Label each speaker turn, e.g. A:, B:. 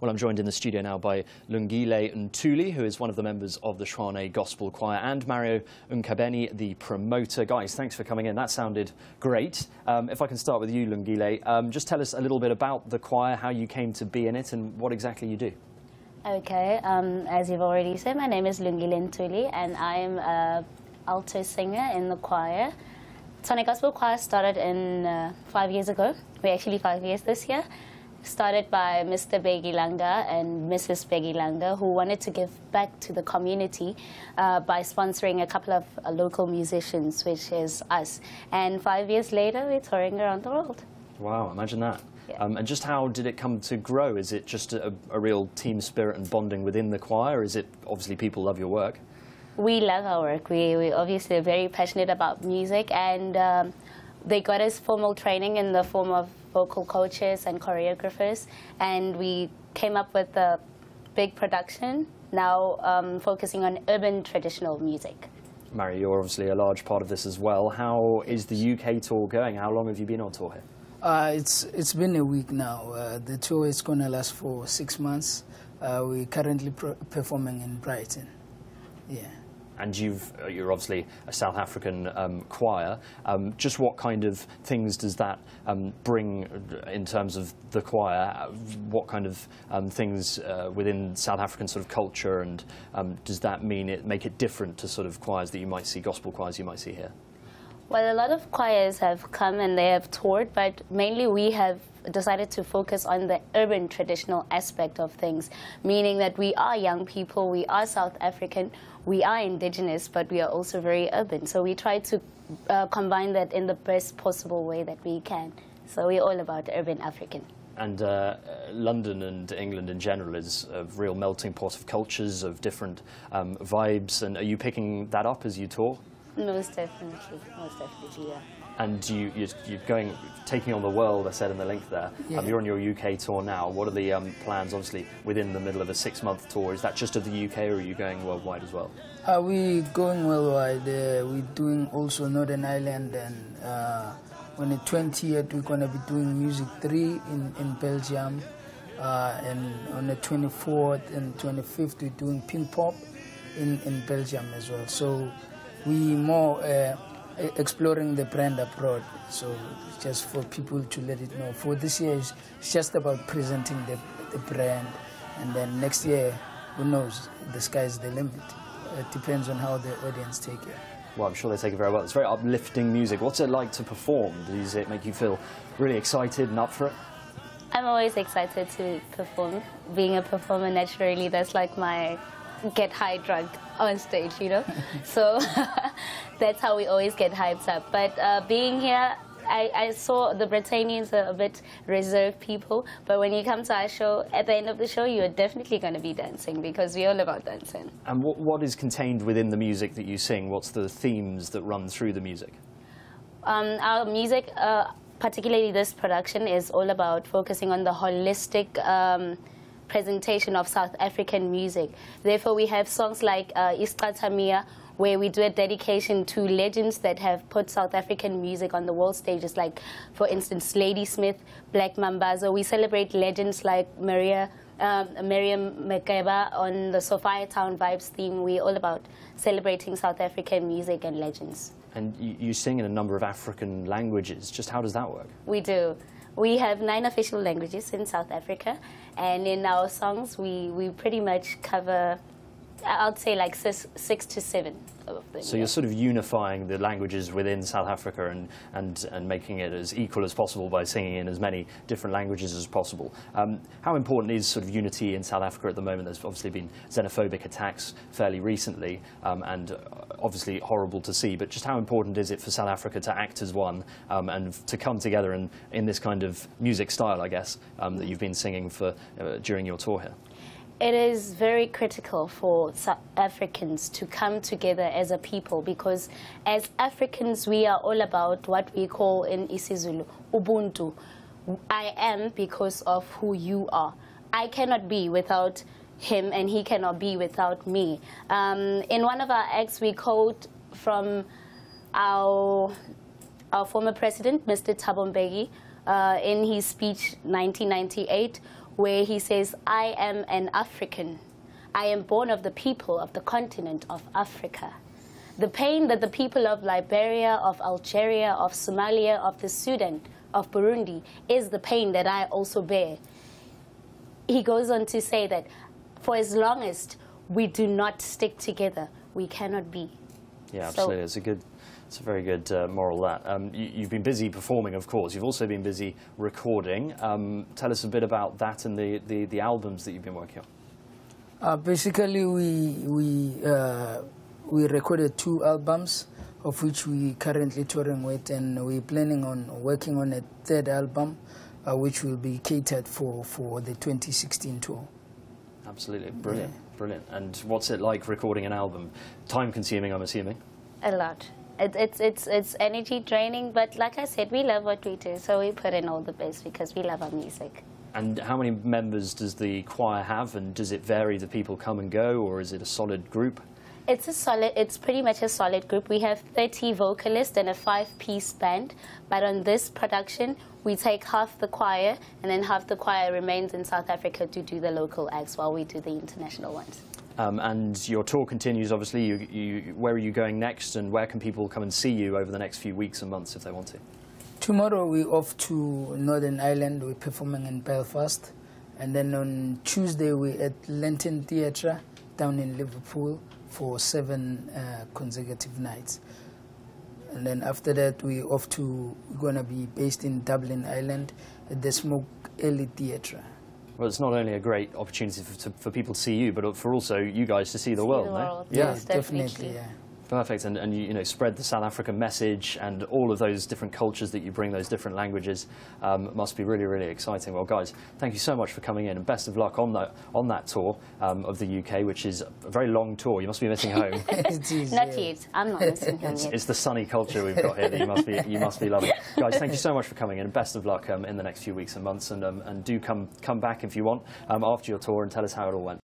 A: Well, I'm joined in the studio now by Lungile Ntuli, who is one of the members of the Tshwane Gospel Choir, and Nqabeni, the promoter. Guys, thanks for coming in. That sounded great. If I can start with you, Lungile, just tell us a little bit about the choir, how you came to be in it, and what exactly you do.
B: Okay, as you've already said, my name is Nqabeni Ntuli, and I am an alto singer in the choir. Tshwane Gospel Choir started in 5 years ago. We're actually 5 years this year. Started by Mr. Begilanga and Mrs. Begilanga, who wanted to give back to the community by sponsoring a couple of local musicians, which is us. And 5 years later, we're touring around the world.
A: Wow, imagine that.
B: Yeah.
A: And just how did it come to grow? Is it just a real team spirit and bonding within the choir? Is it obviously people love your work?
B: We love our work. We obviously are very passionate about music, and they got us formal training in the form of vocal coaches and choreographers, and we came up with a big production, now focusing on urban traditional music.
A: Mary, you're obviously a large part of this as well. How is the UK tour going? How long have you been on tour here?
C: It's been a week now. The tour is going to last for 6 months. We're currently performing in Brighton. Yeah.
A: And you're obviously a South African choir. Just what kind of things does that bring in terms of the choir? What kind of things within South African sort of culture, and does that make it different to sort of choirs that you might see, gospel choirs you might see here?
B: Well, a lot of choirs have come and they have toured, but mainly we have decided to focus on the urban traditional aspect of things, meaning that we are young people, we are South African, we are indigenous, but we are also very urban. So we try to combine that in the best possible way that we can. So we're all about urban African.
A: And London and England in general is a real melting pot of cultures, of different vibes. And are you picking that up as you tour?
B: Most definitely, yeah.
A: And you're taking on the world, I said in the link there.
C: Yeah.
A: You're on your UK tour now. What are the plans, obviously, within the middle of a 6-month tour? Is that just of the UK, or are you going worldwide as well?
C: We're going worldwide. We're doing also Northern Ireland, and on the 20th, we're going to be doing Music 3 in Belgium. And on the 24th and 25th, we're doing Pink Pop in Belgium as well. So we more exploring the brand abroad, so just for people to let it know. For this year, it's just about presenting the brand, and then next year, who knows, the sky's the limit. It depends on how the audience take it.
A: Well, I'm sure they take it very well. It's very uplifting music. What's it like to perform? Does it make you feel really excited and up for it?
B: I'm always excited to perform. Being a performer, naturally, that's like my get high drug on stage, you know. So that's how we always get hyped up. But being here, I saw the Britannians are a bit reserved people, but when you come to our show, at the end of the show, you're definitely going to be dancing, because we're all about dancing.
A: And what is contained within the music that you sing? What's the themes that run through the music?
B: Our music, particularly this production, is all about focusing on the holistic presentation of South African music. Therefore, we have songs like Iskathamia, where we do a dedication to legends that have put South African music on the world stages, like, for instance, Ladysmith, Black Mambazo. We celebrate legends like Miriam Makeba on the Sophia Town Vibes theme. We're all about celebrating South African music and legends. And
A: you sing in a number of African languages. Just how does that work?
B: We do. We have 9 official languages in South Africa, and in our songs we pretty much cover, I'd say, like 6 to 7 of them.
A: So you're sort of unifying the languages within South Africa and making it as equal as possible by singing in as many different languages as possible. How important is sort of unity in South Africa at the moment? There's obviously been xenophobic attacks fairly recently, and obviously horrible to see, but just how important is it for South Africa to act as one and to come together in this kind of music style, I guess, that you've been singing for during your tour here?
B: It is very critical for South Africans to come together as a people, because as Africans we are all about what we call in isiZulu Ubuntu. I am because of who you are. I cannot be without him, and he cannot be without me. In one of our acts, we quote from our former president, Mr. Thabo Mbeki, in his speech 1998, where he says, I am an African. I am born of the people of the continent of Africa. The pain that the people of Liberia, of Algeria, of Somalia, of the Sudan, of Burundi is the pain that I also bear. He goes on to say that for as long as we do not stick together, we cannot be.
A: Yeah, absolutely. It's a very good moral, that. You've been busy performing, of course. You've also been busy recording. Tell us a bit about that and the albums that you've been working on.
C: Basically, we recorded 2 albums, of which we currently touring with, and we're planning on working on a 3rd album, which will be catered for the 2016 tour.
A: Absolutely, brilliant, brilliant. And what's it like recording an album? Time-consuming, I'm assuming.
B: A lot. It's energy draining, but like I said, we love what we do, so we put in all the best because we love our music.
A: And how many members does the choir have, and does it vary? Do people come and go, or is it a solid group?
B: It's pretty much a solid group. We have 30 vocalists and a 5-piece band, but on this production, we take half the choir, and then half the choir remains in South Africa to do the local acts while we do the international ones.
A: And your tour continues, obviously. Where are you going next, and where can people come and see you over the next few weeks and months if they want to?
C: Tomorrow we're off to Northern Ireland. We're performing in Belfast. And then on Tuesday we're at Lantern Theatre down in Liverpool for 7 consecutive nights. And then after that we're going to be based in Dublin, Ireland at the Smoke Alley Theatre.
A: Well, it's not only a great opportunity for people to see you, but for also you guys to see the world, no?
C: Yes, definitely, yeah.
A: Perfect, and you spread the South African message, and all of those different cultures that you bring, those different languages, must be really, really exciting. Well, guys, thank you so much for coming in, and best of luck on that tour of the UK, which is a very long tour. You must be missing home.
B: Not yet. I'm not missing home yet.
A: It's the sunny culture we've got here that you must be loving. Guys, thank you so much for coming in, and best of luck in the next few weeks and months, and do come back if you want after your tour and tell us how it all went.